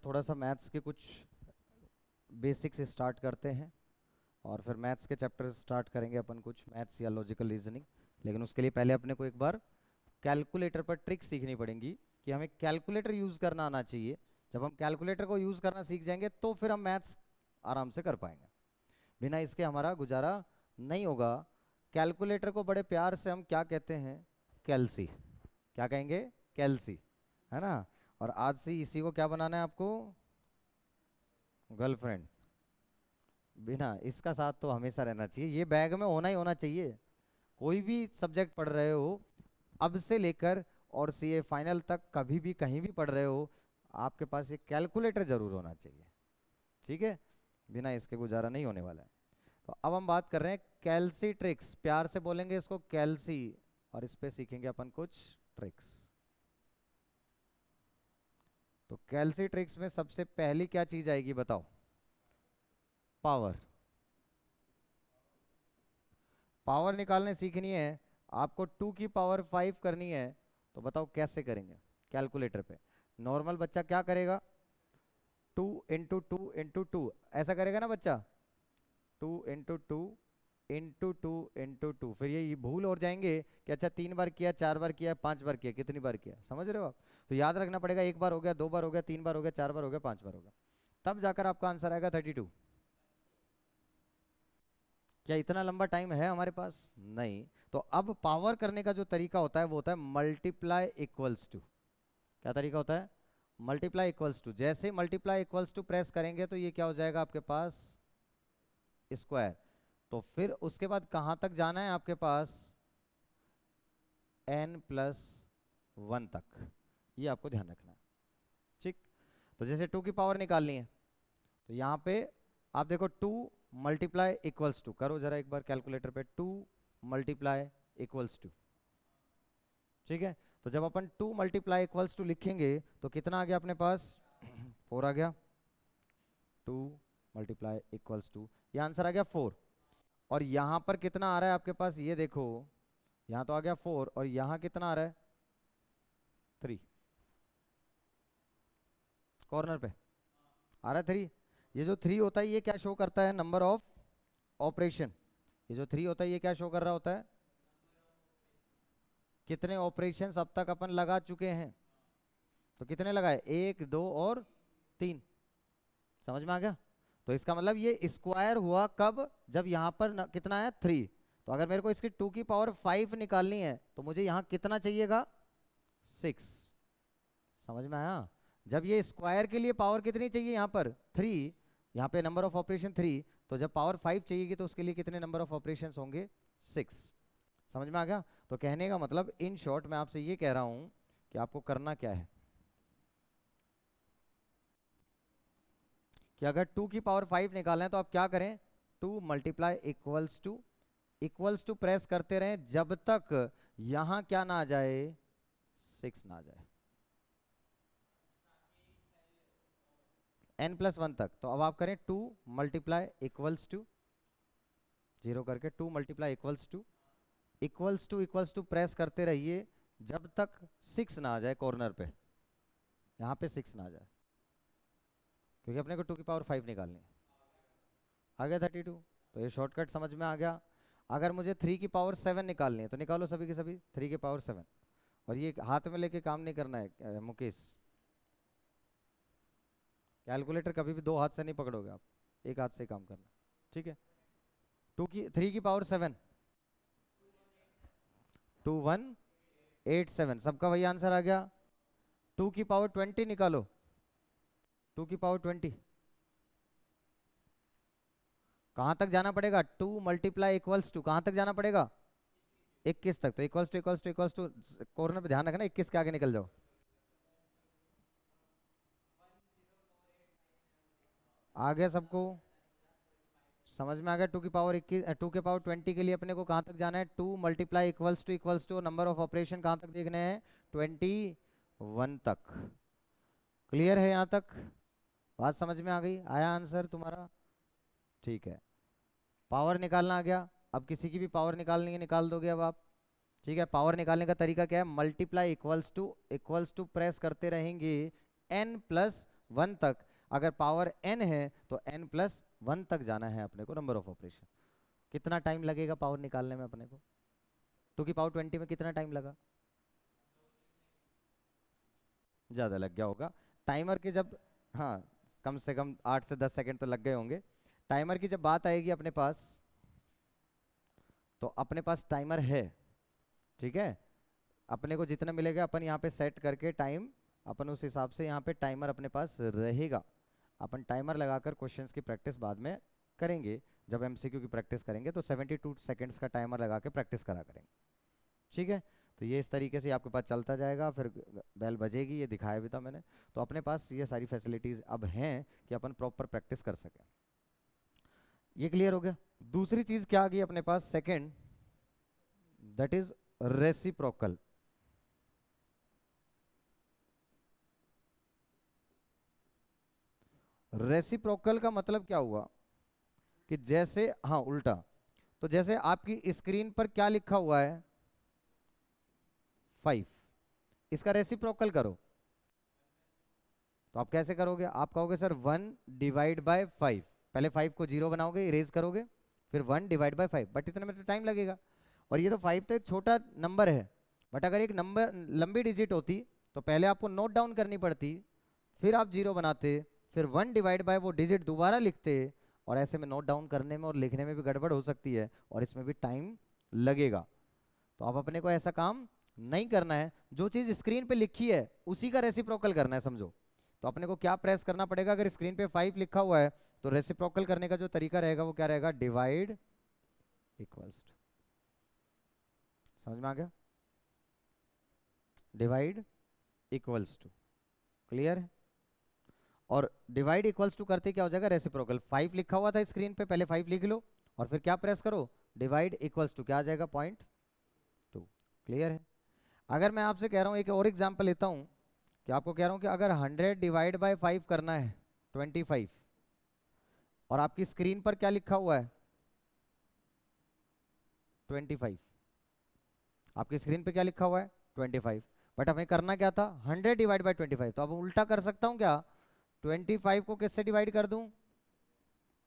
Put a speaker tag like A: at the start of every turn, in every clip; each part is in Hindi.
A: थोड़ा सा मैथ्स के कुछ बेसिक्स स्टार्ट करते हैं और फिर मैथ्स के चैप्टर स्टार्ट करेंगे अपन कुछ मैथ्स या लॉजिकल रीजनिंग। लेकिन उसके लिए पहले अपने को एक बार कैलकुलेटर पर ट्रिक सीखनी पड़ेगी कि हमें कैलकुलेटर यूज़ करना आना चाहिए। जब हम कैलकुलेटर को यूज़ करना सीख जाएंगे तो फिर हम मैथ्स आराम से कर पाएंगे, बिना इसके हमारा गुजारा नहीं होगा। कैलकुलेटर को बड़े प्यार से हम क्या कहते हैं? कैल्सी। क्या कहेंगे? कैल्सी, है ना। और आज से इसी को क्या बनाना है आपको? गर्लफ्रेंड। बिना इसका साथ तो हमेशा रहना चाहिए, ये बैग में होना ही होना चाहिए। कोई भी सब्जेक्ट पढ़ रहे हो अब से लेकर और सीए फाइनल तक, कभी भी कहीं भी पढ़ रहे हो, आपके पास एक कैलकुलेटर जरूर होना चाहिए। ठीक है, बिना इसके गुजारा नहीं होने वाला है। तो अब हम बात कर रहे हैं कैल्सी ट्रिक्स, प्यार से बोलेंगे इसको कैल्सी, और इस पे सीखेंगे अपन कुछ ट्रिक्स। तो कैल्सी ट्रिक्स में सबसे पहली क्या चीज आएगी बताओ? पावर। पावर निकालने सीखनी है आपको, 2 की पावर 5 करनी है। तो बताओ कैसे करेंगे कैलकुलेटर पे? नॉर्मल बच्चा क्या करेगा? 2 इंटू 2 इंटू 2 ऐसा करेगा ना बच्चा, 2 इंटू 2 इंटू 2 इंटू 2। फिर ये भूल और जाएंगे कि अच्छा 3 बार किया, 4 बार किया, 5 बार किया, कितनी बार किया, समझ रहे हो आप? तो याद रखना पड़ेगा, 1 बार हो गया, 2 बार हो गया, 3 बार हो गया, 4 बार हो गया, 5 बार हो गया, तब जाकर आपका आंसर आएगा 32। क्या इतना लंबा टाइम है हमारे पास? नहीं। तो अब पावर करने का जो तरीका होता है वो होता है मल्टीप्लाई इक्वल्स टू। क्या तरीका होता है? Multiply equals to. जैसे मल्टीप्लाई इक्वल्स टू प्रेस करेंगे तो ये क्या हो जाएगा आपके पास? स्क्वायर। तो फिर उसके बाद कहां तक जाना है आपके पास? n+1 तक, ये आपको ध्यान रखना है। ठीक। तो जैसे 2 की पावर निकालनी है तो यहां पे आप देखो 2 मल्टीप्लाई इक्वल्स टू करो जरा एक बार कैलकुलेटर पे, 2 मल्टीप्लाई इक्वल्स टू। ठीक है, तो जब अपन 2 मल्टीप्लाई इक्वल्स टू लिखेंगे तो कितना आ गया अपने पास? 4 आ गया। 2 मल्टीप्लाई इक्वल्स टू, ये आंसर आ गया 4। और यहां पर कितना आ रहा है आपके पास? ये देखो, यहां तो आ गया 4 और यहां कितना आ रहा है? 3। कॉर्नर पे आ रहा है 3। ये जो 3 होता है ये क्या शो करता है? Number of operation. ये जो 3 होता है ये क्या शो कर रहा होता है? कितने ऑपरेशन अब तक अपन लगा चुके हैं? तो कितने लगाए? 1 2 और 3। समझ में आ गया? तो इसका मतलब ये स्क्वायर हुआ कब? जब यहां पर कितना है? 3। तो अगर मेरे को इसकी 2 की पावर 5 निकालनी है तो मुझे यहां कितना चाहिएगा? 6। समझ में आया? जब ये स्क्वायर के लिए पावर कितनी चाहिए? यहाँ पर 3, यहाँ पे नंबर ऑफ ऑपरेशन 3, तो जब पावर 5 चाहिएगी तो उसके लिए कितने नंबर ऑफ ऑपरेशन होंगे? 6। समझ में आ गया? तो कहने का मतलब इन शॉर्ट मैं आपसे ये कह रहा हूं कि आपको करना क्या है कि अगर 2 की पावर 5 निकालना है तो आप क्या करें? 2 मल्टीप्लाई इक्वल्स टू प्रेस करते रहें जब तक यहां क्या ना आ जाए? 6 ना आ जाए, n+1 तक। तो अब आप करें 2 मल्टीप्लाई इक्वल्स टू, जीरो करके 2 मल्टीप्लाई इक्वल्स टू प्रेस करते रहिए जब तक 6 ना आ जाए कॉर्नर पे, यहाँ पे 6 ना आ जाए, क्योंकि अपने को 2 की पावर 5 निकालनी है। आ गया 32। तो ये शॉर्टकट समझ में आ गया। अगर मुझे 3 की पावर 7 निकालनी है तो निकालो सभी की सभी 3 की पावर 7। और ये हाथ में लेके काम नहीं करना है मुकेश, कैलकुलेटर कभी भी 2 हाथ से नहीं पकड़ोगे आप, एक हाथ से काम करना। ठीक है, 3 की पावर 7, 2187, सबका वही आंसर आ गया। 2 की पावर 20 निकालो, 2 की पावर 20 कहां तक जाना पड़ेगा? 2 मल्टीप्लाई इक्वल्स टू कहां तक जाना पड़ेगा? 21 तक। तो इक्वल्स टू कॉर्नर पे ध्यान रखना, 21 के आगे निकल जाओ। आ गया सबको? समझ में आ गया? 2 की पावर 21, 2 के पावर 20 के लिए अपने को कहां तक जाना है? 2 multiply equals to number of operation कहां तक देखने हैं? 21 तक। क्लियर है यहां तक? बात समझ में आ गई? आया आंसर तुम्हारा? ठीक है, पावर निकालना आ गया। अब किसी की भी पावर निकालनी है निकाल दोगे अब आप। ठीक है, पावर निकालने का तरीका क्या है? मल्टीप्लाई इक्वल्स टू प्रेस करते रहेंगे n+ 1 तक, अगर पावर n है तो n+1 तक जाना है अपने को नंबर ऑफ ऑपरेशन। कितना टाइम लगेगा पावर निकालने में अपने को? 2 की पावर 20 में कितना टाइम लगा? ज़्यादा लग गया होगा। टाइमर के जब, हाँ, कम से कम 8 से 10 सेकंड तो लग गए होंगे। टाइमर की जब बात आएगी अपने पास, तो अपने पास टाइमर है, ठीक है। अपने को जितना मिलेगा अपन यहाँ पे सेट करके टाइम, अपन उस हिसाब से यहाँ पे टाइमर अपने पास रहेगा। अपन टाइमर लगाकर क्वेश्चंस की प्रैक्टिस बाद में करेंगे। जब एमसीक्यू की प्रैक्टिस करेंगे तो 72 सेकंड्स का टाइमर लगा के प्रैक्टिस करा करेंगे, ठीक है। तो ये इस तरीके से आपके पास चलता जाएगा, फिर बेल बजेगी, ये दिखाया भी था मैंने। तो अपने पास ये सारी फैसिलिटीज़ अब हैं कि अपन प्रॉपर प्रैक्टिस कर सकें। ये क्लियर हो गया। दूसरी चीज़ क्या आ गई अपने पास, second, that is reciprocal. Reciprocal का मतलब क्या हुआ कि जैसे, हाँ उल्टा, तो जैसे आपकी स्क्रीन पर क्या लिखा हुआ है 5, इसका रेसिप्रोकल करो, तो आप कैसे करोगे? आप कहोगे सर 1/5, पहले 5 को 0 बनाओगे, इरेज करोगे, फिर 1/5, बट इतने में तो टाइम लगेगा। और ये तो 5 तो एक छोटा नंबर है, बट अगर एक नंबर लंबी डिजिट होती तो पहले आपको नोट डाउन करनी पड़ती, फिर आप 0 बनाते, फिर 1/5 वो डिजिट दोबारा लिखते, और ऐसे में नोट डाउन करने में और लिखने में भी गड़बड़ हो सकती है, और इसमें भी टाइम लगेगा। तो अब अपने को ऐसा काम नहीं करना है, जो चीज़ स्क्रीन पे लिखी है उसी का रेसिप्रोकल करना है, समझो। तो अपने को क्या प्रेस करना पड़ेगा? अगर स्क्रीन पे 5 लिखा हुआ है तो रेसिप्रोकल करने का जो तरीका रहेगा वो क्या रहेगा? डिवाइड इक्वल्स टू, समझ में आ गया? डिवाइड इक्वल्स टू, क्लियर है? और डिवाइड इक्वल्स टू करते क्या हो जाएगा? रेसिप्रोकल। 5 लिखा हुआ था स्क्रीन पे, पहले 5 लिख लो और फिर क्या प्रेस करो? डिवाइड इक्वल्स टू, क्या आ जाएगा? 0.2, क्लियर है? अगर मैं आपसे कह रहा हूँ, एक और एग्जांपल लेता हूँ, कि आपको कह रहा हूँ कि अगर 100/5 करना है 25, और आपकी स्क्रीन पर क्या लिखा हुआ है 25, आपकी स्क्रीन पे क्या लिखा हुआ है 25, बट हमें करना क्या था 100/25। तो अब उल्टा कर सकता हूँ क्या? 25 को किससे डिवाइड कर दूं?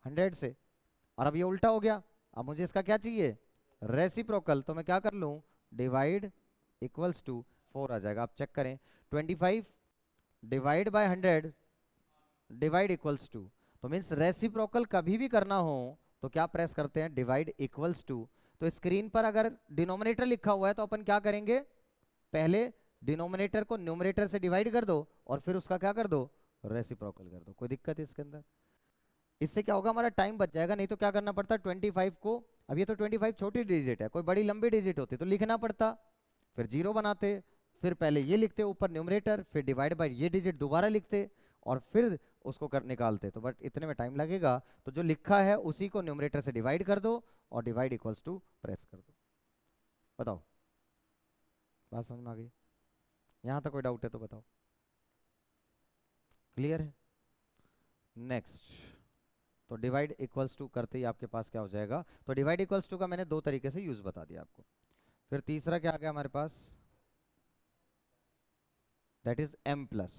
A: 100 से। और अब ये उल्टा हो गया, अब मुझे इसका क्या चाहिए? रेसिप्रोकल। तो मैं क्या कर लूं? डिवाइड इक्वल्स टू 4 आ जाएगा। आप चेक करें, 25 divide by 100 divide equals to. तो मीन्स रेसिप्रोकल कभी भी करना हो तो क्या प्रेस करते हैं? Divide equals to. तो स्क्रीन पर अगर डिनोमिनेटर लिखा हुआ है तो अपन क्या करेंगे? पहले डिनोमिनेटर को न्यूमरेटर से डिवाइड कर दो और फिर उसका क्या कर दो? रेसिप्रोकल कर दो। कोई दिक्कत है इसके अंदर? इससे क्या होगा? हमारा टाइम बच जाएगा। नहीं तो क्या करना पड़ता 25 को, अब ये तो 25 छोटी डिजिट है, कोई बड़ी लंबी डिजिट होती तो लिखना पड़ता, फिर 0 बनाते, फिर पहले ये लिखते ऊपर न्यूमरेटर, फिर डिवाइड बाय ये डिजिट दोबारा लिखते और फिर उसको कर निकालते। तो बट इतने में टाइम लगेगा, तो जो लिखा है उसी को न्यूमरेटर से डिवाइड कर दो और डिवाइड इक्वल्स टू प्रेस कर दो। बताओ, बात समझ में आ गई? यहाँ तक कोई डाउट है तो बताओ। क्लियर है? नेक्स्ट, तो डिवाइड इक्वल्स टू करते ही आपके पास क्या हो जाएगा? तो डिवाइड इक्वल्स टू का मैंने 2 तरीके से यूज बता दिया आपको। फिर तीसरा क्या आ गया हमारे पास? That is m plus.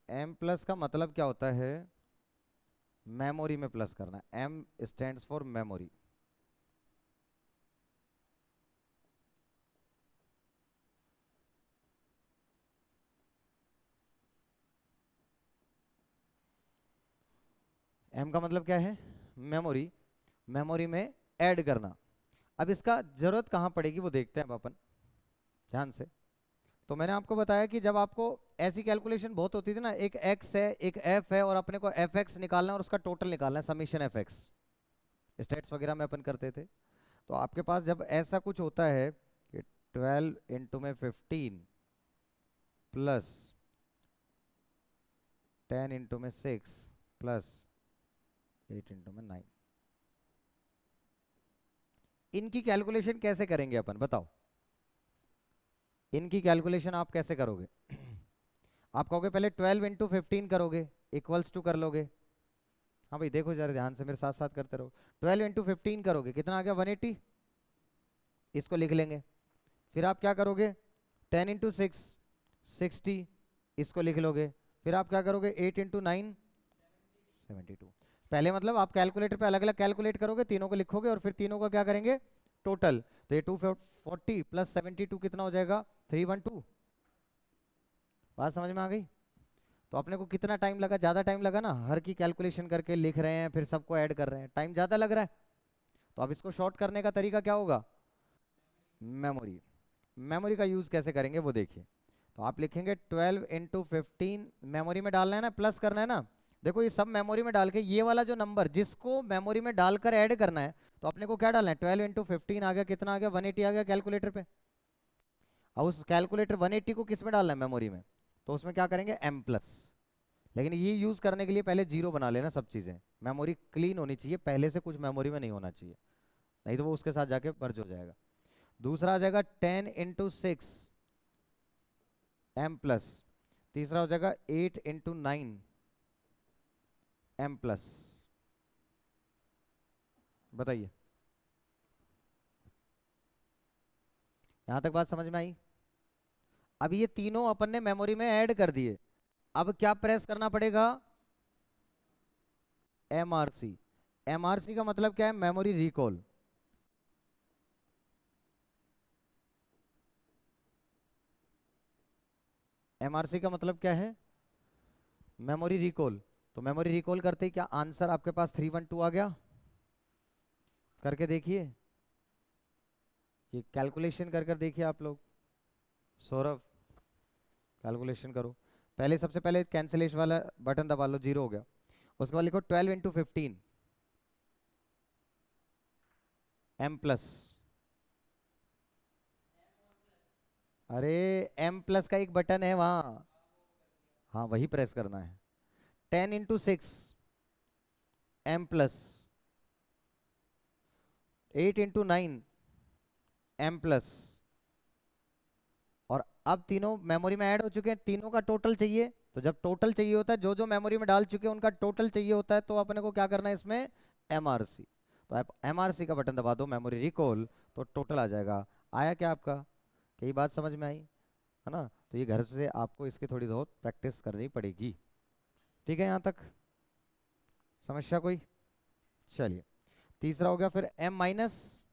A: m plus का मतलब क्या होता है? मेमोरी में प्लस करना। m stands for memory. m का मतलब क्या है? मेमोरी। मेमोरी में ऐड करना। अब इसका जरूरत कहाँ पड़ेगी वो देखते हैं अब अपन ध्यान से। तो मैंने आपको बताया कि जब आपको ऐसी कैलकुलेशन बहुत होती थी ना, एक x है एक f है और अपने को fx निकालना है और उसका टोटल निकालना है, समीशन fx, स्टेट्स वगैरह में अपन करते थे। तो आपके पास जब ऐसा कुछ होता है कि 12 इंटू में 15 प्लस 10 इंटू में 6 प्लस 8 इंटू में 9, इनकी कैलकुलेशन कैसे करेंगे अपन? बताओ, इनकी कैलकुलेशन आप कैसे करोगे? आप कहोगे पहले 12 इंटू 15 करोगे, इक्वल्स टू कर लोगे। हाँ भाई देखो जरा ध्यान से, मेरे साथ साथ करते रहो। 12 इंटू 15 करोगे, कितना आ गया? 180, इसको लिख लेंगे। फिर आप क्या करोगे? 10 इंटू 6 60, इसको लिख लोगे। फिर आप क्या करोगे 8 इंटू 9 72। पहले मतलब आप कैलकुलेटर पे अलग अलग कैलकुलेट करोगे, तीनों को लिखोगे और फिर तीनों का क्या करेंगे टोटल। तो ये 240 प्लस 72 कितना हो जाएगा 312। बात समझ में आ गई। तो अपने को कितना टाइम लगा, ज़्यादा टाइम लगा ना, हर की कैलकुलेशन करके लिख रहे हैं फिर सबको ऐड कर रहे हैं, टाइम ज़्यादा लग रहा है। तो अब इसको शॉर्ट करने का तरीका क्या होगा, मेमोरी। मेमोरी का यूज़ कैसे करेंगे वो देखिए। तो आप लिखेंगे 12 इंटू 15, मेमोरी में डालना है ना, प्लस करना है ना। देखो ये सब मेमोरी में डाल के ये वाला जो नंबर जिसको मेमोरी में डालकर ऐड करना है, तो अपने को क्या डालना है 12 इंटू 15 आ गया, कितना आ गया 180 आ गया कैलकुलेटर पे। अब उस कैलकुलेटर 180 को किस में डालना है मेमोरी में, तो उसमें क्या करेंगे m प्लस। लेकिन ये यूज़ करने के लिए पहले जीरो बना लेना सब चीज़ें, मेमोरी क्लीन होनी चाहिए, पहले से कुछ मेमोरी में नहीं होना चाहिए, नहीं तो वो उसके साथ जाके मर्ज हो जाएगा। दूसरा आ जाएगा 10 इंटू 6 m प्लस। तीसरा हो जाएगा 8 इंटू 9 m प्लस। बताइए यहां तक बात समझ में आई। अब ये तीनों अपन ने मेमोरी में ऐड कर दिए, अब क्या प्रेस करना पड़ेगा MRC। MRC का मतलब क्या है, मेमोरी रिकॉल। MRC का मतलब क्या है, मेमोरी रिकॉल। तो मेमोरी रिकॉल करते ही क्या आंसर आपके पास 312 आ गया। करके देखिए, ये कैलकुलेशन कर कर देखिए आप लोग। सौरभ कैलकुलेशन करो, पहले सबसे पहले कैंसिलेशन वाला बटन दबा लो, जीरो हो गया। उसके बाद लिखो 12 इंटू 15 m प्लस। अरे m प्लस का एक बटन है वहां, हाँ वही प्रेस करना है। 10 into 6 m plus. 8 into 9 m plus. और अब तीनों मेमोरी में ऐड हो चुके हैं, तीनों का टोटल चाहिए। तो जब टोटल चाहिए होता है, जो जो मेमोरी में डाल चुके हैं उनका टोटल चाहिए होता है, तो अपने को क्या करना है इसमें MRC। तो आप MRC का बटन दबा दो, मेमोरी रिकॉल, तो टोटल आ जाएगा। आया क्या आपका, कई बात समझ में आई है ना। तो ये घर से आपको इसकी थोड़ी बहुत प्रैक्टिस करनी पड़ेगी। ठीक है यहाँ तक समस्या कोई। चलिए तीसरा हो गया, फिर M माइनस।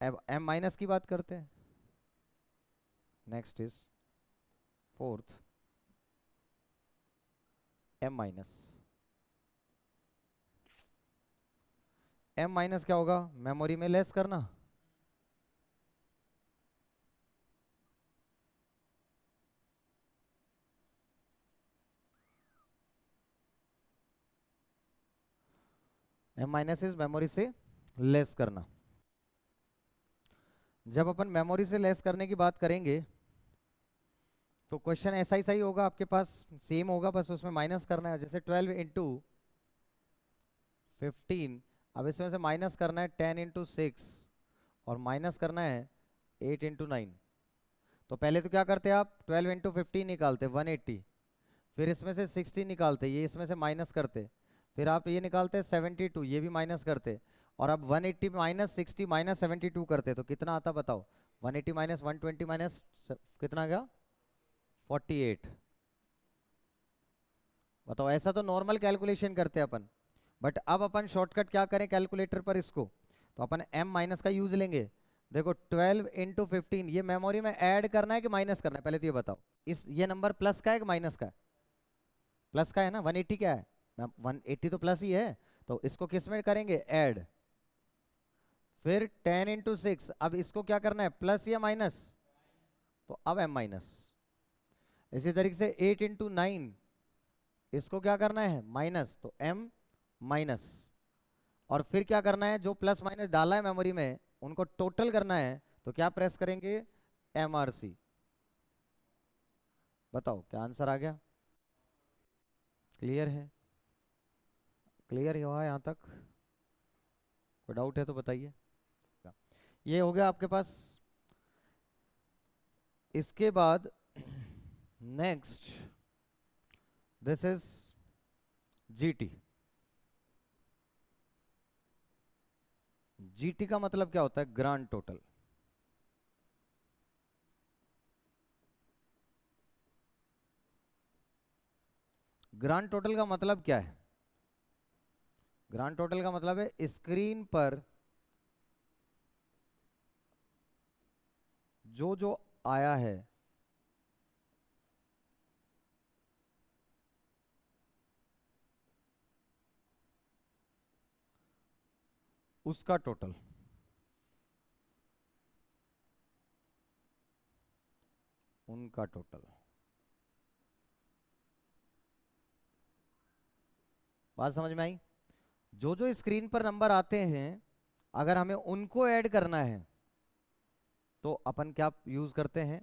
A: अब M माइनस की बात करते हैं। Next is fourth M minus. M minus क्या होगा, मेमोरी में लेस करना। M माइनस इज मेमोरी से लेस करना। जब अपन मेमोरी से लेस करने की बात करेंगे तो क्वेश्चन ऐसा ही सही होगा आपके पास, सेम होगा, बस उसमें माइनस करना है। जैसे 12 इंटू 15, अब इसमें से माइनस करना है 10 इंटू 6 और माइनस करना है 8 इंटू 9। तो पहले तो क्या करते आप 12 इंटू 15 निकालते 180, फिर इसमें से 60 निकालते, ये इसमें से माइनस करते, फिर आप ये निकालते 72, ये भी माइनस करते, और अब 180 माइनस 60 माइनस 72 करते, तो कितना आता बताओ। 180 माइनस 120 माइनस कितना गया 48। बताओ, ऐसा तो नॉर्मल कैलकुलेशन करते हैं अपन, बट अब अपन शॉर्टकट क्या करें कैलकुलेटर पर इसको, तो अपन m माइनस का यूज लेंगे। देखो 12 इंटू 15 ये मेमोरी में ऐड करना है कि माइनस करना है, पहले तो ये बताओ। इस ये नंबर प्लस का है कि माइनस का है, प्लस का है ना। 180 क्या है, 180 तो प्लस ही है, तो इसको किस में करेंगे ऐड। फिर 10 इंटू 6, अब इसको क्या करना है प्लस या माइनस, तो अब m माइनस। इसी तरीके से 8 इंटू 9, इसको क्या करना है माइनस, तो m माइनस। और फिर क्या करना है, जो प्लस माइनस डाला है मेमोरी में उनको टोटल करना है, तो क्या प्रेस करेंगे MRC। बताओ क्या आंसर आ गया। क्लियर है, क्लियर हुआ यहाँ तक, कोई डाउट है तो बताइए। ये हो गया आपके पास। इसके बाद next this is GT। GT का मतलब क्या होता है, ग्रांड टोटल। ग्रांड टोटल का मतलब क्या है? ग्रांड टोटल का मतलब है स्क्रीन पर जो जो आया है उसका टोटल। उनका टोटल। बात समझ में आई? जो जो स्क्रीन पर नंबर आते हैं अगर हमें उनको ऐड करना है तो अपन क्या यूज करते हैं?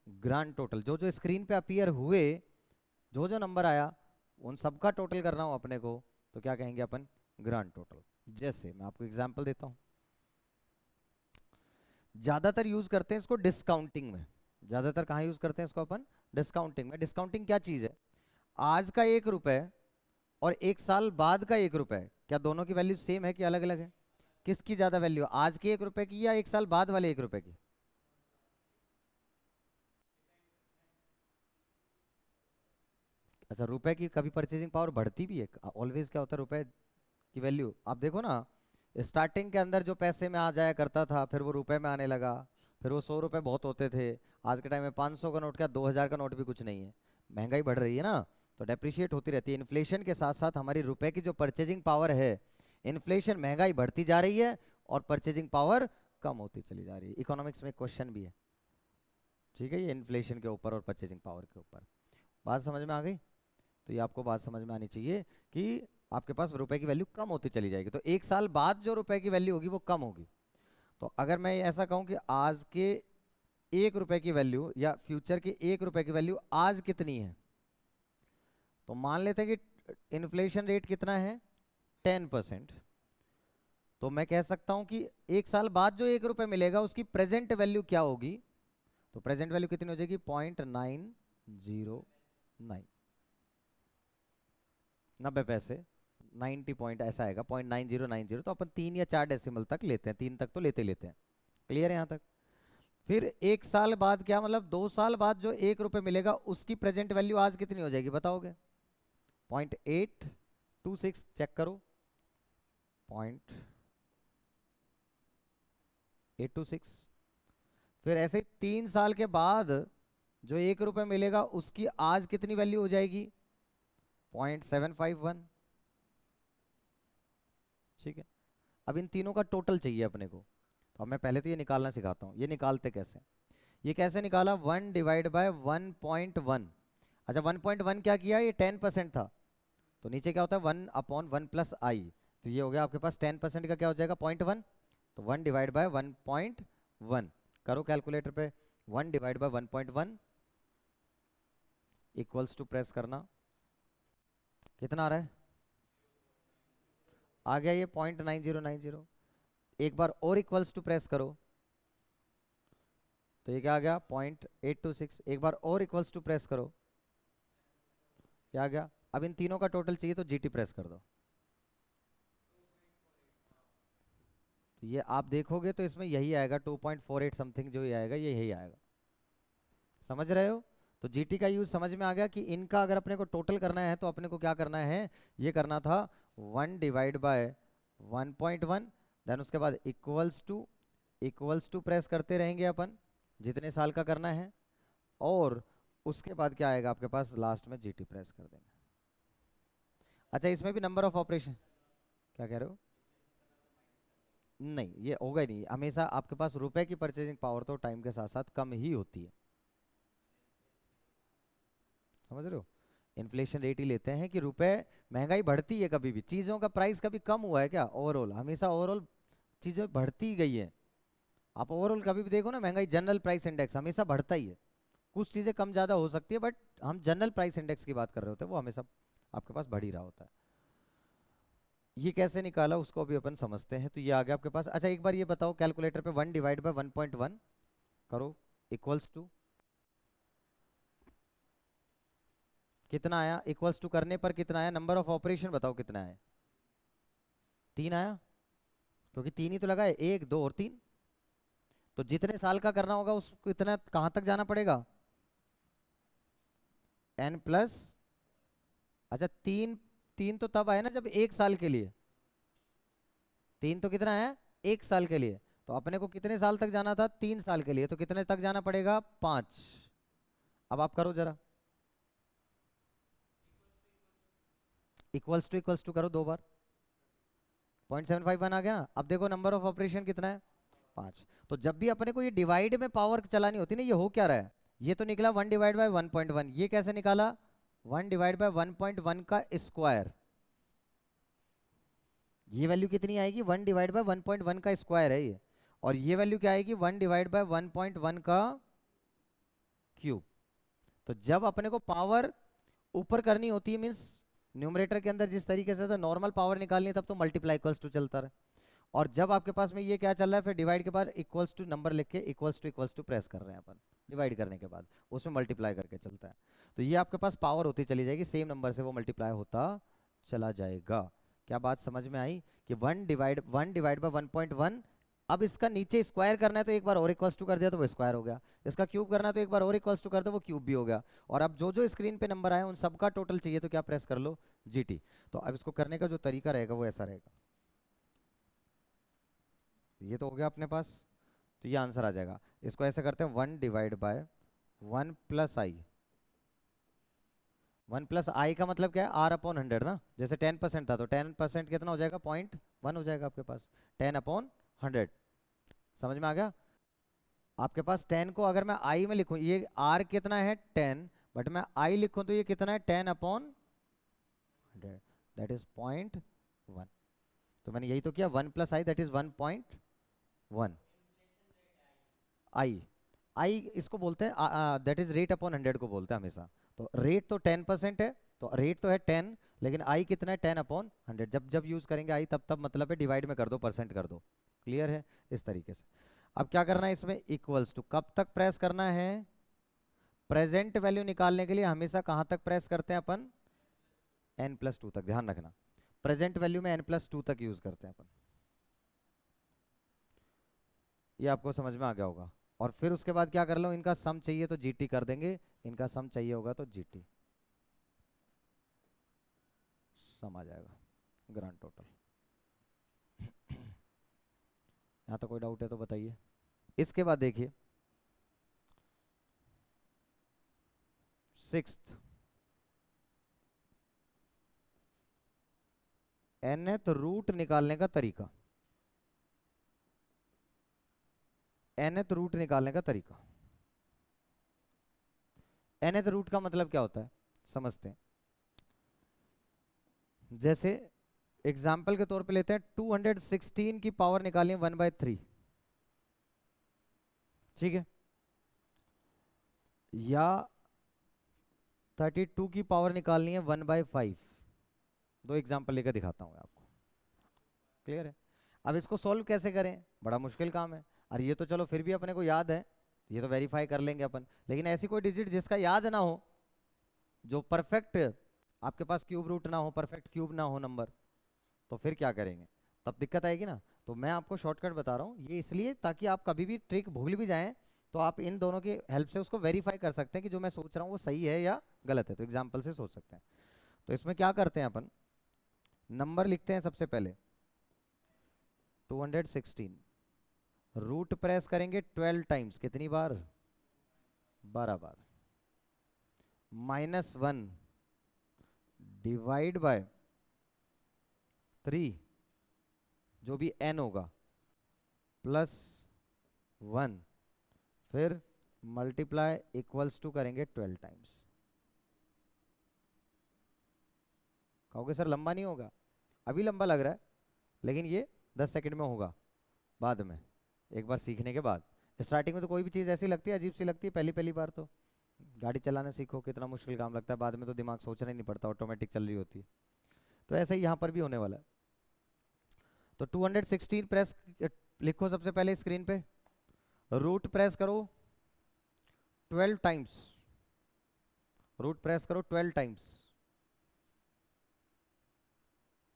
A: Grand total. जो जो स्क्रीन पे अपीयर हुए, जो जो नंबर आया उन सबका टोटल करना हो अपने को तो क्या कहेंगे अपन? Grand total. जैसे मैं आपको एग्जांपल देता हूं, ज्यादातर यूज करते हैं इसको डिस्काउंटिंग में। ज्यादातर कहाँ यूज करते हैं इसको अपन? डिस्काउंटिंग में। डिस्काउंटिंग क्या चीज है? आज का 1 रुपए और 1 साल बाद का 1 रुपए, क्या दोनों की वैल्यू सेम है कि अलग अलग है? किसकी ज्यादा वैल्यू, आज के 1 रुपए की या 1 साल बाद वाले 1 रुपए की? अच्छा, रुपए की कभी परचेजिंग पावर बढ़ती भी है? ऑलवेज क्या होता है रुपए की वैल्यू, आप देखो ना, स्टार्टिंग के अंदर जो पैसे में आ जाया करता था फिर वो रुपए में आने लगा, फिर वो 100 रुपए बहुत होते थे। आज के टाइम में 500 का नोट क्या 2000 का नोट भी कुछ नहीं है। महंगाई बढ़ रही है ना, तो डेप्रिशिएट होती रहती है। इन्फ्लेशन के साथ साथ हमारी रुपए की जो परचेजिंग पावर है, इन्फ्लेशन महंगाई बढ़ती जा रही है और परचेजिंग पावर कम होती चली जा रही है। इकोनॉमिक्स में क्वेश्चन भी है, ठीक है, ये इन्फ्लेशन के ऊपर और परचेजिंग पावर के ऊपर। बात समझ में आ गई? तो ये आपको बात समझ में आनी चाहिए कि आपके पास रुपए की वैल्यू कम होती चली जाएगी तो 1 साल बाद जो रुपए की वैल्यू होगी वो कम होगी। तो अगर मैं ऐसा कहूं कि आज के 1 रुपए की वैल्यू या फ्यूचर के 1 रुपए की वैल्यू आज कितनी है, तो मान लेते हैं कि इन्फ्लेशन रेट कितना है? 10%। तो मैं कह सकता हूं कि 1 साल बाद जो 1 रुपए मिलेगा उसकी प्रेजेंट वैल्यू क्या होगी? तो प्रेजेंट वैल्यू कितनी हो जाएगी? 0.909, 90 पैसे, 90 पॉइंट ऐसा आएगा, 0.9090। तो अपन 3 या 4 डेसिमल तक लेते हैं, 3 तक तो लेते लेते हैं। क्लियर है यहाँ तक? फिर 1 साल बाद क्या मतलब 2 साल बाद जो 1 रुपए मिलेगा उसकी प्रेजेंट वैल्यू आज कितनी हो जाएगी बताओगे? 0.826, चेक करो, 0.826। फिर ऐसे 3 साल के बाद जो 1 रुपए मिलेगा उसकी आज कितनी वैल्यू हो जाएगी? 0.751। ठीक है, अब इन तीनों का टोटल चाहिए अपने को। तो अब मैं पहले तो ये निकालना सिखाता हूँ। ये निकालते कैसे? ये कैसे निकाला? 1/1.1। अच्छा, 1.1 क्या किया? ये 10% था, तो नीचे क्या होता है? 1/1 + i। तो ये हो गया आपके पास 10% का क्या हो जाएगा? 0.1। तो 1/1.1 करो कैलकुलेटर पे। 1/1.1 इक्वल्स टू, प्रेस करना, कितना आ रहा है? आ गया ये 0.9090। एक बार और इक्वल्स टू प्रेस करो तो ये क्या आ गया? 0.826। एक बार और इक्वल्स टू प्रेस करो, क्या आ गया? अब इन तीनों का टोटल चाहिए तो जीटी प्रेस कर दो। तो ये आप देखोगे तो इसमें यही आएगा 2.48 समथिंग, जो ये आएगा ये यही आएगा। समझ रहे हो? तो जीटी का यूज समझ में आ गया कि इनका अगर अपने को टोटल करना है तो अपने को क्या करना है? ये करना था 1/1.1, देन उसके बाद इक्वल्स टू प्रेस करते रहेंगे अपन जितने साल का करना है, और उसके बाद क्या आएगा आपके पास? लास्ट में जीटी प्रेस कर देंगे। अच्छा, इसमें भी नंबर ऑफ ऑपरेशन, क्या कह रहे हो? नहीं, ये होगा ही नहीं। हमेशा आपके पास रुपए की परचेजिंग पावर तो टाइम के साथ साथ कम ही होती है। समझ रहे हो? इन्फ्लेशन रेट ही लेते हैं कि रुपए, महंगाई बढ़ती है, कभी भी चीजों का प्राइस कभी कम हुआ है क्या? ओवरऑल हमेशा ओवरऑल चीजें बढ़ती ही गई है। आप ओवरऑल कभी भी देखो ना, महंगाई जनरल प्राइस इंडेक्स हमेशा बढ़ता ही है। कुछ चीजें कम ज्यादा हो सकती है बट हम जनरल प्राइस इंडेक्स की बात कर रहे होते हैं, वो हमेशा आपके पास बढ़ ही रहा होता है। ये कैसे निकाला उसको अभी अपन समझते हैं। तो ये आ गया आपके पास। अच्छा, एक बार ये बताओ कैलकुलेटर पे 1/1.1 करो, इक्वल्स टू कितना आया? इक्वल्स टू करने पर कितना आया? नंबर ऑफ ऑपरेशन बताओ कितना है? 3 आया, क्योंकि 3 ही तो लगा है, 1 2 और 3। तो जितने साल का करना होगा उसको इतना कहां तक जाना पड़ेगा? n + अच्छा, तीन, तीन तो तब आया ना जब 1 साल के लिए, तीन तो कितना है, 1 साल के लिए। तो अपने को कितने साल तक जाना था, 3 साल के लिए, तो कितने तक जाना पड़ेगा, 5। अब आप करो जरा, इक्वल्स टू करो 2 बार, 0.751 आ गया ना। अब देखो नंबर ऑफ ऑपरेशन कितना है, 5। तो जब भी अपने को ये डिवाइड में पावर चलानी होती है ना, ये हो क्या रहा है, ये तो निकला 1/1.1, ये कैसे निकाला, 1/1.1 का स्क्वायर। ये वैल्यू कितनी आएगी, 1/1.1 का स्क्वायर है ये। और ये वैल्यू क्या आएगी, 1/1.1 का क्यूब। तो जब अपने को पावर ऊपर करनी होती है, मीन्स न्यूमरेटर के अंदर जिस तरीके से नॉर्मल पावर निकालनी है, तब तो मल्टीप्लाई इक्वल्स टू चलता रहे। और जब आपके पास में ये क्या चल रहा है, फिर डिवाइड के बाद इक्वल्स टू नंबर लिख के इक्वल्स टू प्रेस कर रहे हैं अपन, डिवाइड करने के बाद उसमें मल्टीप्लाई करके चलता है। तो ये आपके पास पावर होती चली जाएगी, सेम नंबर से वो मल्टीप्लाई होता चला जाएगा। क्या बात समझ में आई, कि 1/1/1.1। अब इसका नीचे स्क्वायर करना है तो एक बार और इक्वल्स टू कर दिया तो वो स्क्वायर हो गया, इसका क्यूब करना है तो एक बार और इक्वल्स टू कर दो, वो क्यूब भी हो गया। और अब जो जो स्क्रीन पे नंबर आए उन सबका टोटल चाहिए तो क्या प्रेस कर लो, जीटी। तो अब इसको करने का जो तरीका रहेगा वो ऐसा रहेगा, ये तो हो गया अपने पास, तो ये आंसर आ जाएगा। इसको ऐसे करते हैं, 1/1 + i। 1 + i का मतलब क्या है, r/100 ना, जैसे 10% था तो 10% कितना हो जाएगा, 0.1 हो जाएगा आपके पास, 10/100। समझ में आ गया। आपके पास 10 को अगर मैं i में लिखूं, ये r कितना है 10, बट मैं i लिखूं तो ये कितना है 10/100, दैट इज 0.1। तो मैंने यही तो किया, 1 + i दैट इज 1.1। आई इसको बोलते हैं, दैट इज रेट/100 को बोलते हैं हमेशा। तो रेट तो 10% है, तो रेट तो है 10, लेकिन आई कितना है 10/100। जब जब यूज करेंगे आई तब तब मतलब है डिवाइड में कर दो, परसेंट कर दो। क्लियर है, इस तरीके से। अब क्या करना है इसमें, इक्वल्स टू कब तक प्रेस करना है, प्रेजेंट वैल्यू निकालने के लिए हमेशा कहां तक प्रेस करते हैं अपन, n+2 तक। ध्यान रखना, प्रेजेंट वैल्यू में n+2 तक यूज करते हैं अपन, ये आपको समझ में आ गया होगा। और फिर उसके बाद क्या कर लो, इनका सम चाहिए तो जीटी कर देंगे, इनका सम चाहिए होगा तो जीटी, सम आ जाएगा, ग्रांड टोटल। यहाँ तो कोई डाउट है तो बताइए। इसके बाद देखिए, 6th, nth रूट निकालने का तरीका, nth रूट निकालने का तरीका। nth रूट का मतलब क्या होता है, समझते हैं। जैसे एग्जाम्पल के तौर पे लेते हैं, 216 की पावर निकालिए 1/3, ठीक है, या 32 की पावर निकालनी है 1/5। दो एग्जाम्पल लेकर दिखाता हूँ आपको, क्लियर है। अब इसको सॉल्व कैसे करें, बड़ा मुश्किल काम है। और ये तो चलो फिर भी अपने को याद है, ये तो वेरीफाई कर लेंगे अपन, लेकिन ऐसी कोई डिजिट जिसका याद ना हो, जो परफेक्ट आपके पास क्यूब रूट ना हो, परफेक्ट क्यूब ना हो नंबर, तो फिर क्या करेंगे, तब दिक्कत आएगी ना। तो मैं आपको शॉर्टकट बता रहा हूँ ये इसलिए, ताकि आप कभी भी ट्रिक भूल भी जाएं तो आप इन दोनों की हेल्प से उसको वेरीफाई कर सकते हैं कि जो मैं सोच रहा हूँ वो सही है या गलत है, तो एग्जाम्पल से सोच सकते हैं। तो इसमें क्या करते हैं अपन, नंबर लिखते हैं सबसे पहले 216, रूट प्रेस करेंगे 12 टाइम्स, कितनी बार, 12 बार, -1 डिवाइड बाय 3, जो भी n होगा, +1, फिर मल्टीप्लाई इक्वल्स टू करेंगे 12 टाइम्स। कहोगे सर लंबा नहीं होगा, अभी लंबा लग रहा है, लेकिन ये 10 सेकंड में होगा, बाद में एक बार सीखने के बाद। स्टार्टिंग में तो कोई भी चीज़ ऐसी लगती है, अजीब सी लगती है, पहली पहली बार तो गाड़ी चलाना सीखो कितना मुश्किल काम लगता है, बाद में तो दिमाग सोचना ही नहीं पड़ता, ऑटोमेटिक चल रही होती है। तो ऐसा ही यहाँ पर भी होने वाला है। तो 216 प्रेस लिखो सबसे पहले स्क्रीन पे, रूट प्रेस करो 12 टाइम्स, रूट प्रेस करो 12 टाइम्स,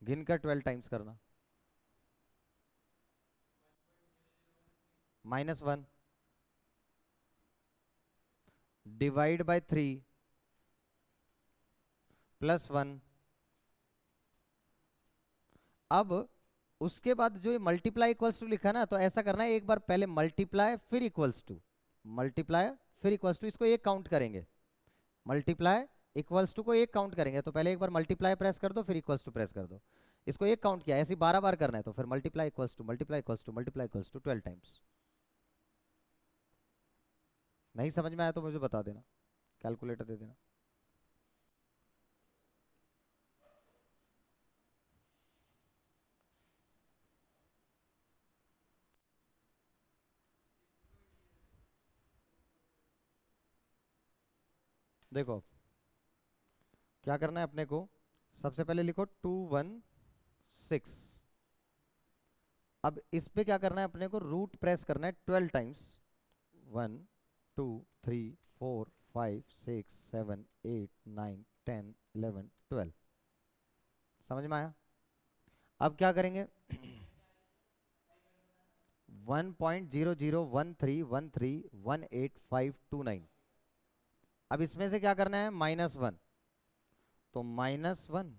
A: गिनकर 12 टाइम्स करना, -1 डिवाइड बाय 3 +1 अब उसके बाद जो ये मल्टीप्लाई इक्वल्स टू लिखा ना, तो ऐसा करना है, एक बार पहले मल्टीप्लाई फिर इक्वल्स टू, मल्टीप्लाई फिर इक्वल्स टू, इसको एक काउंट करेंगे। मल्टीप्लाई इक्वल्स टू को एक काउंट करेंगे, तो पहले एक बार मल्टीप्लाई प्रेस कर दो, फिर इक्वल्स टू प्रेस कर दो। इसको एक काउंट किया, ऐसे 12 बार करना है, तो फिर multiply equals to multiply equals to multiply equals to 12 times. नहीं समझ में आया तो मुझे बता देना, कैलकुलेटर दे देना। देखो क्या करना है अपने को, सबसे पहले लिखो 216। अब इस पे क्या करना है अपने को, रूट प्रेस करना है 12 टाइम्स। 1 2 3 4 5 6 7 8 9 10 11 12। समझ में आया? अब क्या करेंगे 1.00131318,529। अब इसमें से क्या करना है, -1, तो -1।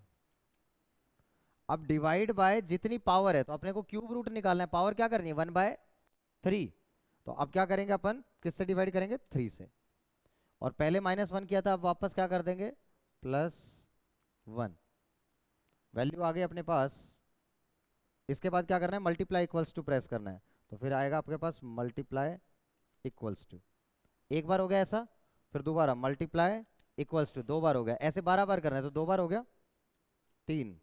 A: अब डिवाइड बाय जितनी पावर है, तो अपने को क्यूब रूट निकालना है, पावर क्या करनी है 1/3। तो अब क्या करेंगे अपन, किससे डिवाइड करेंगे 3 से, और पहले -1 किया था, अब वापस क्या कर देंगे +1। वैल्यू आ गई अपने पास। इसके बाद क्या करना है, मल्टीप्लाई इक्वल्स टू प्रेस करना है, तो फिर आएगा आपके पास मल्टीप्लाई इक्वल्स टू। एक बार हो गया ऐसा, फिर दोबारा मल्टीप्लाई इक्वल्स टू, 2 बार हो गया, ऐसे 12 बार करना है, तो 2 बार हो गया, 3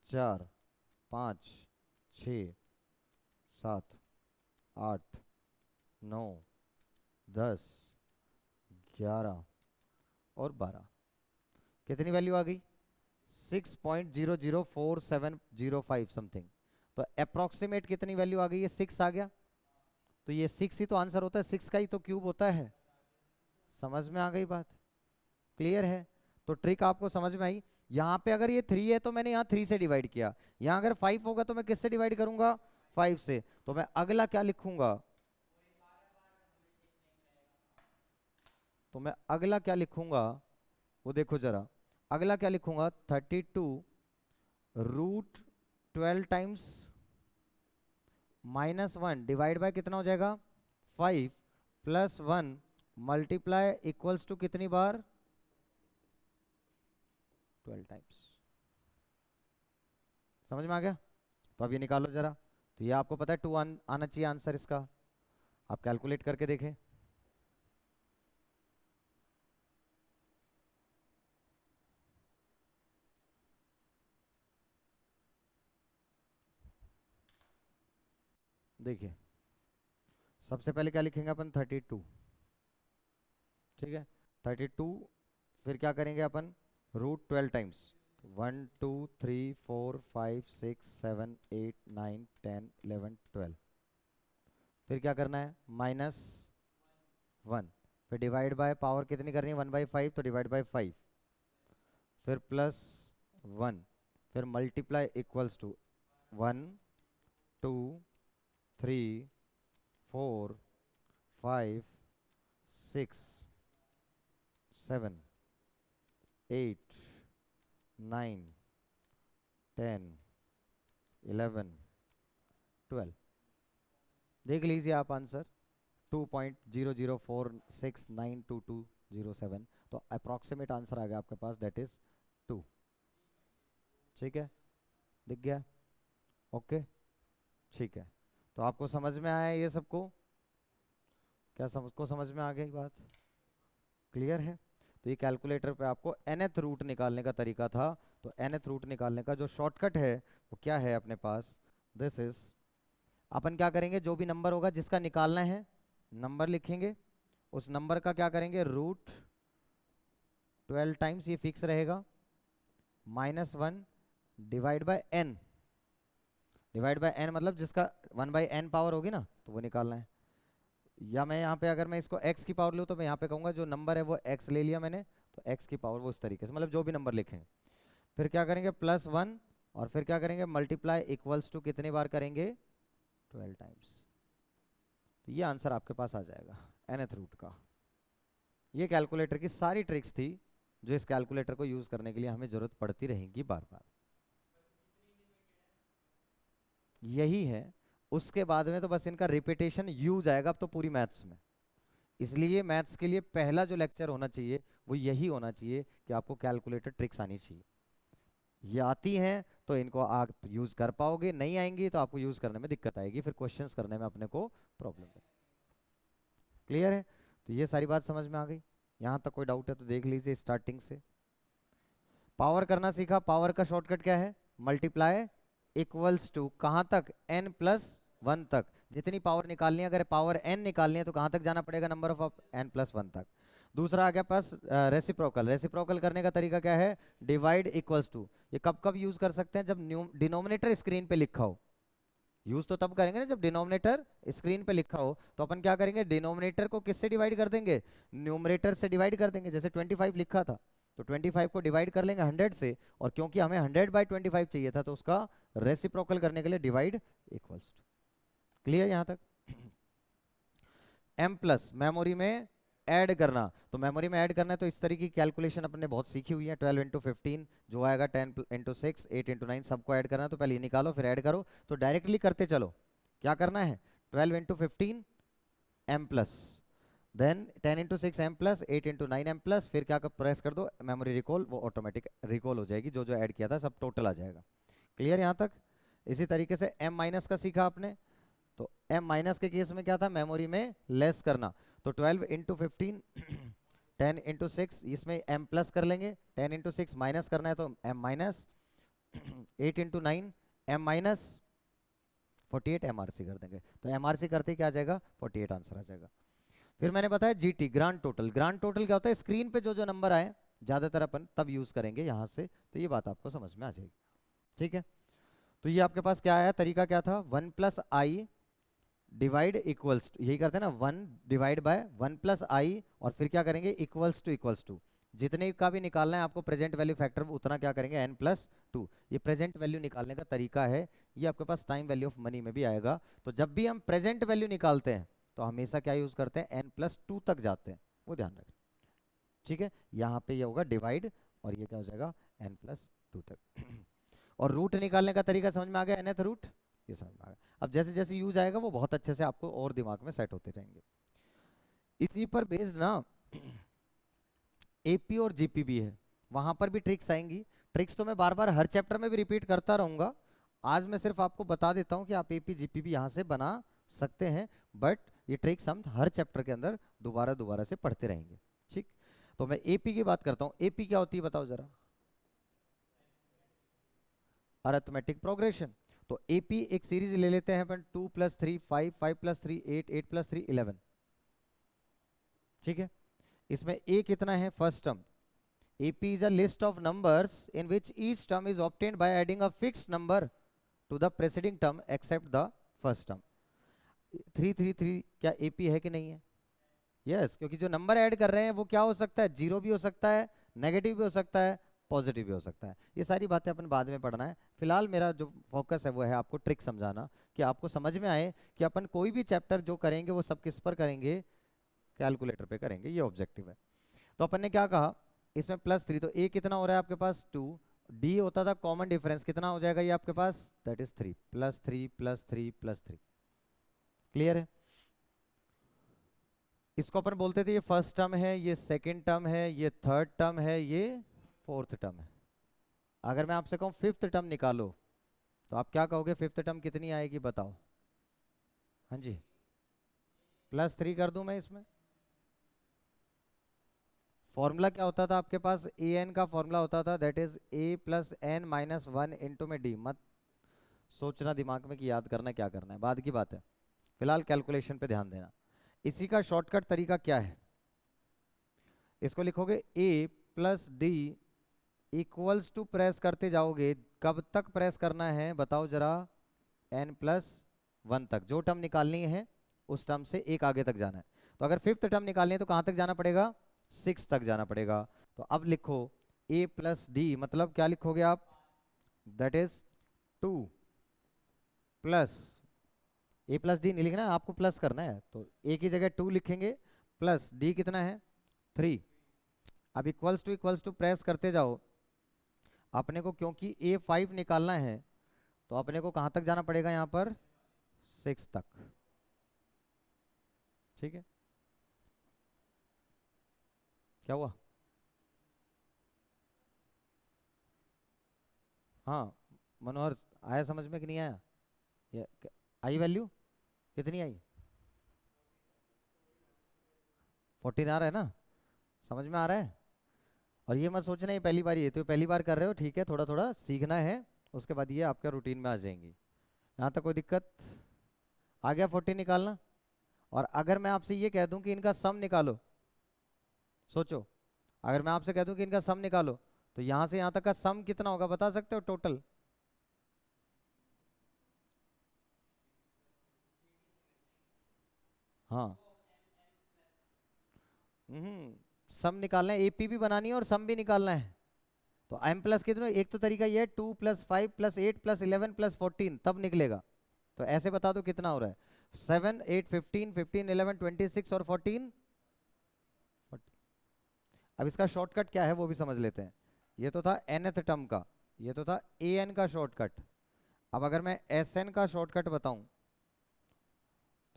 A: 4 5 6 7 8 9 10 11 और 12। कितनी वैल्यू आ गई 6.004705 समथिंग। तो अप्रोक्सीमेट कितनी वैल्यू आ गई, ये 6 आ गया। तो ये 6 ही तो आंसर होता है, 6 का ही तो क्यूब होता है। समझ में आ गई बात, क्लियर है? तो ट्रिक आपको समझ में आई। यहाँ पे अगर ये 3 है तो मैंने यहाँ 3 से डिवाइड किया, यहाँ अगर 5 होगा तो मैं किससे डिवाइड करूंगा 5 से। तो मैं अगला क्या लिखूंगा, तो मैं अगला क्या लिखूंगा वो देखो जरा, अगला क्या लिखूंगा 32√12 टाइम्स -1 डिवाइड बाय कितना हो जाएगा 5 +1 मल्टीप्लाई इक्वल्स टू कितनी बार 12 टाइम्स। समझ में आ गया? तो अब ये निकालो जरा, तो ये आपको पता है 2 आना चाहिए आंसर इसका। आप कैलकुलेट करके देखें। देखिए सबसे पहले क्या लिखेंगे अपन 32, ठीक है 32, फिर क्या करेंगे अपन √12 टाइम्स 1 2 3 4 5 6 7 8 9 10 11 12। फिर क्या करना है -1, फिर डिवाइड बाय पावर कितनी करनी है 1/5, तो डिवाइड बाय 5, फिर +1, फिर मल्टीप्लाई इक्वल्स टू 1 2 3 4 5 6 7 8 9 10 11 12। देख लीजिए आप आंसर 2.0046922207। तो अप्रोक्सीमेट आंसर आ गया आपके पास, दैट इज 2। ठीक है, दिख गया? ओके, ठीक है। तो आपको समझ में आया ये सबको? क्या सबको समझ में आ गई बात, क्लियर है? तो ये कैलकुलेटर पे आपको nth रूट निकालने का तरीका था। तो nth रूट निकालने का जो शॉर्टकट है वो क्या है अपने पास, दिस इज, अपन क्या करेंगे जो भी नंबर होगा जिसका निकालना है नंबर लिखेंगे, उस नंबर का क्या करेंगे √12 टाइम्स, ये फिक्स रहेगा, -1 divide by n। Divide by n मतलब जिसका 1/n पावर होगी ना, तो वो निकालना है। या मैं यहाँ पे अगर मैं इसको x की पावर लूँ तो मैं यहाँ पे कहूँगा जो नंबर है वो x ले लिया मैंने, तो x की पावर वो इस तरीके से, मतलब जो भी नंबर लिखें। फिर क्या करेंगे +1, और फिर क्या करेंगे मल्टीप्लाई इक्वल्स टू कितनी बार करेंगे 12 टाइम्स। तो ये आंसर आपके पास आ जाएगा nth रूट का। ये कैलकुलेटर की सारी ट्रिक्स थी जो इस कैलकुलेटर को यूज करने के लिए हमें जरूरत पड़ती रहेगी बार बार। यही है, उसके बाद में तो बस इनका रिपीटेशन यूज आएगा अब तो पूरी मैथ्स में। इसलिए मैथ्स के लिए पहला जो लेक्चर होना चाहिए वो यही होना चाहिए कि आपको कैलकुलेटर ट्रिक्स आनी चाहिए। ये आती हैं तो इनको आप यूज कर पाओगे, नहीं आएंगी तो आपको यूज करने में दिक्कत आएगी, फिर क्वेश्चंस करने में अपने को प्रॉब्लम है। क्लियर है? तो ये सारी बात समझ में आ गई। यहाँ तक कोई डाउट है तो देख लीजिए स्टार्टिंग से। पावर करना सीखा, पावर का शॉर्टकट क्या है? मल्टीप्लाई इक्वल्स टू कहाँ तक? n+1 तक। जितनी पावर निकालनी है, अगर पावर n निकालनी है तो कहाँ तक जाना पड़ेगा? नंबर ऑफ n+1 तक। दूसरा आ गया पास रेसिप्रोकल। रेसिप्रोकल करने का तरीका क्या है? Divide equals to. ये कब कब यूज कर सकते हैं? जब डिनोमिनेटर स्क्रीन पे लिखा हो। यूज तो तब करेंगे ना जब डिनोमिनेटर स्क्रीन पे लिखा हो। तो अपन क्या करेंगे? डिनोमिनेटर को किससे डिवाइड कर देंगे? न्यूमरेटर से डिवाइड कर देंगे। जैसे 25 लिखा था तो 25 को डिवाइड कर लेंगे 100 से, और क्योंकि हमें 100/25 चाहिए था तो उसका रेसिप्रोकल करने के लिए डिवाइड इक्वल्स टू। क्लियर यहाँ तक? m+ मेमोरी में ऐड करना। तो मेमोरी में ऐड करना है तो इस तरीके की कैलकुलेशन अपने बहुत सीखी हुई है। 12 × 15 जो आएगा, 10 × 6, 8 × 9 सबको ऐड करना है। तो पहले ये निकालो फिर ऐड करो, तो डायरेक्टली करते चलो। क्या करना है? 12 × 15 m+, देन 10 × 6 m+, 8 × 9 m+, फिर क्या प्रेस कर दो मेमोरी रिकॉल, वो ऑटोमेटिक रिकॉल हो जाएगी। जो जो ऐड किया था सब टोटल आ जाएगा। क्लियर यहाँ तक? इसी तरीके से m- का सीखा आपने। तो m- के केस में क्या था? मेमोरी में लेस करना। तो 12 × 15 10 × 6, इसमें m+ कर लेंगे। 10 × 6 माइनस करना है तो m-, 8 × 9 m-, 48 MRC कर देंगे। तो MRC करते ही क्या आ जाएगा? 48 आंसर आ जाएगा। फिर मैंने बताया GT, grand total. Grand total क्या होता है? स्क्रीन पे जो जो नंबर आए ज्यादातर अपन तब यूज करेंगे यहाँ से, तो ये बात आपको समझ में आ जाएगी। ठीक है? तो ये आपके पास क्या आया? तरीका क्या था? 1+i डिवाइड इक्वल्स टू, यही करते हैं ना, 1 डिवाइड बाय 1+i, और फिर क्या करेंगे? इक्वल्स टू जितने का भी निकालना है आपको प्रेजेंट वैल्यू फैक्टर, उतना क्या करेंगे? n+2। ये प्रेजेंट वैल्यू निकालने का तरीका है। ये आपके पास टाइम वैल्यू ऑफ मनी में भी आएगा। तो जब भी हम प्रेजेंट वैल्यू निकालते हैं तो हमेशा क्या यूज करते हैं? n+2 तक जाते हैं, वो ध्यान रखें। ठीक है? यहाँ पे ये होगा डिवाइड, और ये क्या हो जाएगा? n+2 तक। और रूट निकालने का तरीका समझ में आ गया? nth रूट, ये समझ में आ गया। अब जैसे जैसे यूज आएगा वो बहुत अच्छे से आपको और दिमाग में सेट होते जाएंगे। इसी पर बेस्ड ना एपी और जीपी भी है, वहां पर भी ट्रिक्स आएंगी। ट्रिक्स तो मैं बार बार हर चैप्टर में भी रिपीट करता रहूंगा। आज मैं सिर्फ आपको बता देता हूं कि आप एपी जीपी भी यहाँ से बना सकते हैं, बट ये ट्रिक्स हम हर चैप्टर के अंदर दोबारा दोबारा से पढ़ते रहेंगे। ठीक? तो मैं एपी की बात करता हूँ। एपी क्या होती है बताओ जरा? Arithmetic progression. तो एपी एक सीरीज ले लेते हैं अपन, 2 + 3 5, 5 + 3 8, 8 + 3 11। ठीक है? इसमें ए कितना है? First term. AP is a list of numbers in which each term is obtained by adding a fixed number to the preceding term except the first term. 333 क्या एपी है कि नहीं है? यस, क्योंकि जो नंबर ऐड कर रहे हैं वो क्या हो सकता है? जीरो भी हो सकता है, नेगेटिव भी हो सकता है, पॉजिटिव भी हो सकता है। ये सारी बातें अपन बाद में पढ़ना है। फिलहाल मेरा जो फोकस है वो है आपको ट्रिक समझाना, कि आपको समझ में आए कि अपन कोई भी चैप्टर जो करेंगे वो सब किस पर करेंगे? कैलकुलेटर पे करेंगे। ये ऑब्जेक्टिव है। तो अपन ने क्या कहा? इसमें +3, तो ए कितना हो रहा है आपके पास? 2। डी होता था कॉमन डिफरेंस, कितना हो जाएगा ये आपके पास? That is 3 +3 +3 +3। क्लियर है? इसको अपन बोलते थे ये फर्स्ट टर्म है, ये सेकंड टर्म है, ये थर्ड टर्म है, ये फोर्थ टर्म है। अगर मैं आपसे कहूं फिफ्थ टर्म निकालो तो आप क्या कहोगे? फिफ्थ टर्म कितनी आएगी बताओ? हाँ जी, +3 कर दूं मैं इसमें? फॉर्मूला क्या होता था आपके पास? ए एन का फॉर्मूला होता था, that is a + n - 1 into में डी। मत सोचना दिमाग में कि याद करना क्या करना है, बाद की बात है। फिलहाल कैलकुलेशन पे ध्यान देना। इसी का शॉर्टकट तरीका क्या है? इसको लिखोगे a + d equals to, press करते जाओगे। कब तक प्रेस करना है बताओ जरा? n+1 तक। जो टर्म निकालनी है उस टर्म से एक आगे तक जाना है। तो अगर फिफ्थ टर्म निकालनी है तो कहां तक जाना पड़ेगा? 6 तक जाना पड़ेगा। तो अब लिखो a + d, मतलब क्या लिखोगे आप? That is 2 plus a + d नहीं लिखना, आपको प्लस करना है तो a की जगह 2 लिखेंगे, प्लस d कितना है? 3। अब इक्वल्स टू प्रेस करते जाओ। अपने को क्योंकि a5 निकालना है तो अपने को कहाँ तक जाना पड़ेगा यहाँ पर 6 तक। ठीक है, क्या हुआ? हाँ मनोहर, आया समझ में कि नहीं आया? ये आई वैल्यू कितनी आई? 14 आ रहा है ना, समझ में आ रहा है? और ये मत सोचना ये पहली बार, ये तो पहली बार कर रहे हो, ठीक है, थोड़ा थोड़ा सीखना है, उसके बाद ये आपका रूटीन में आ जाएंगी। यहाँ तक कोई दिक्कत? आ गया 14 निकालना? और अगर मैं आपसे ये कह दूं कि इनका सम निकालो, सोचो, अगर मैं आपसे कह दूं कि इनका सम निकालो, तो यहां से यहां तक का सम कितना होगा बता सकते हो टोटल? हाँ, सम निकालना है, एपी भी बनानी है और सम भी निकालना है। तो m प्लस कितने, एक तो तरीका ये है 2 + 5 + 8 + 11 + 14, तब निकलेगा। तो ऐसे बता दो कितना हो रहा है। 7 8 15 15 11 26 और 14 40। अब इसका शॉर्टकट क्या है वो भी समझ लेते हैं। ये तो था nth टर्म का, ये तो था an का शॉर्टकट। अब अगर मैं sn का शॉर्टकट बताऊं,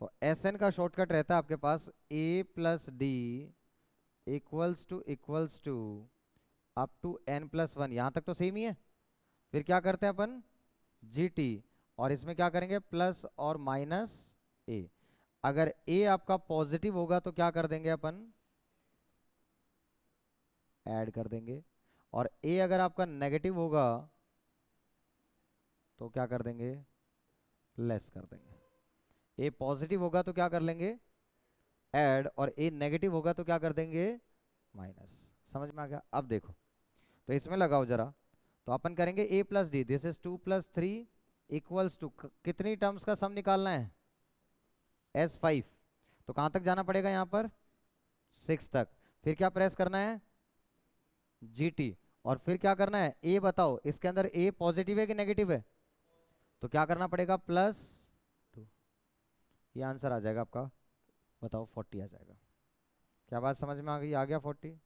A: तो sn का शॉर्टकट रहता है आपके पास a + d equals to up to n+1। यहां तक तो सेम ही है। फिर क्या करते हैं अपन, gt, और इसमें क्या करेंगे प्लस और माइनस a। अगर a आपका पॉजिटिव होगा तो क्या कर देंगे अपन, ऐड कर देंगे, और a अगर आपका नेगेटिव होगा तो क्या कर देंगे, लेस कर देंगे। a पॉजिटिव होगा तो क्या कर लेंगे, ऐड, और a नेगेटिव होगा तो क्या कर देंगे, माइनस। समझ में आ गया? अब देखो, तो इसमें लगाओ जरा, तो अपन करेंगे a + d, this is 2 + 3 equals to, कितनी टर्म्स का सम निकालना है, s5। तो कहां तक जाना पड़ेगा यहाँ पर 6 तक। फिर क्या प्रेस करना है, gt, और फिर क्या करना है, a बताओ इसके अंदर a पॉजिटिव है कि नेगेटिव है, तो क्या करना पड़ेगा +2। ये आंसर आ जाएगा आपका, बताओ 40 आ जाएगा। क्या बात समझ में आ गई? आ गया 40?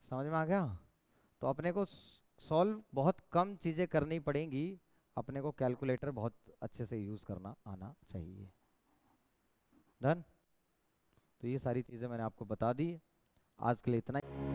A: समझ में आ गया? तो अपने को सॉल्व बहुत कम चीजें करनी पड़ेंगी, अपने को कैलकुलेटर बहुत अच्छे से यूज करना आना चाहिए। डन? तो ये सारी चीजें मैंने आपको बता दी, आज के लिए इतना ही।